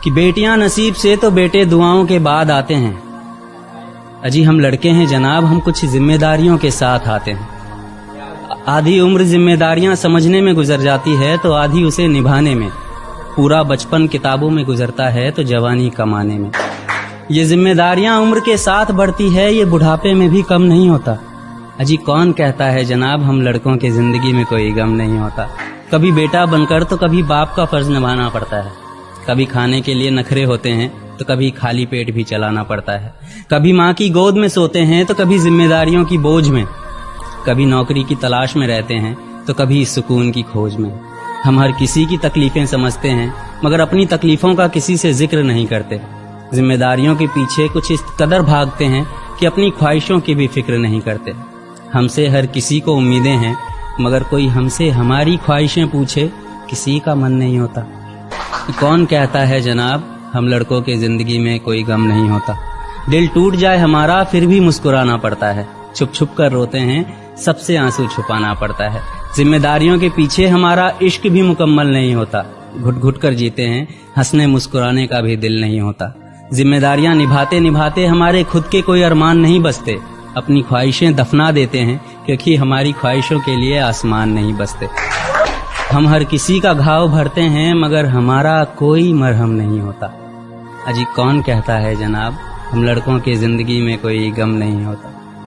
کہ بیٹیاں نصیب سے تو بیٹے دعاؤں کے بعد آتے ہیں۔ اجی ہم لڑکے ہیں جناب، ہم کچھ ذمہ داریوں کے ساتھ آتے ہیں۔ آدھی عمر ذمہ داریاں سمجھنے میں گزر جاتی ہے تو آدھی اسے نبھانے میں۔ پورا بچپن کتابوں میں گزرتا ہے تو جوانی کمانے میں۔ یہ ذمہ داریاں عمر کے ساتھ بڑھتی ہے، یہ بڑھاپے میں بھی کم نہیں ہوتا۔ اجی کون کہتا ہے جناب ہم لڑکوں کے زندگی میں کوئی غم نہیں ہوتا؟ کبھی بیٹا بن کر تو کبھی باپ کا فرض نبھانا پڑتا ہے، کبھی کھانے کے لیے نخرے ہوتے ہیں تو کبھی خالی پیٹ بھی چلانا پڑتا ہے، کبھی ماں کی گود میں سوتے ہیں تو کبھی ذمہ داریوں کی بوجھ میں، کبھی نوکری کی تلاش میں رہتے ہیں تو کبھی سکون کی کھوج میں۔ ہم ہر کسی کی تکلیفیں سمجھتے ہیں مگر اپنی تکلیفوں کا کسی سے ذکر نہیں کرتے۔ ذمہ داریوں کے پیچھے کچھ اس قدر بھاگتے ہیں کہ اپنی خواہشوں کی بھی فکر نہیں کرتے۔ ہم سے ہر کسی کو امیدیں ہیں مگر کوئی ہم سے ہماری خواہشیں پوچھے کسی کا من نہیں ہوتا۔ کون کہتا ہے جناب ہم لڑکوں کے زندگی میں کوئی غم نہیں ہوتا؟ دل ٹوٹ جائے ہمارا پھر بھی مسکرانا پڑتا ہے، چھپ چھپ کر روتے ہیں سب سے آنسو چھپانا پڑتا ہے۔ ذمہ داریوں کے پیچھے ہمارا عشق بھی مکمل نہیں ہوتا، گھٹ گھٹ کر جیتے ہیں، ہنسنے مسکرانے کا بھی دل نہیں ہوتا۔ ذمہ داریاں نبھاتے نبھاتے ہمارے خود کے کوئی ارمان نہیں بستے، اپنی خواہشیں دفنا دیتے ہیں کیونکہ ہماری خواہشوں کے لیے آسمان نہیں بستے۔ ہم ہر کسی کا گھاؤ بھرتے ہیں مگر ہمارا کوئی مرہم نہیں ہوتا۔ اجی کون کہتا ہے جناب ہم لڑکوں کی زندگی میں کوئی غم نہیں ہوتا؟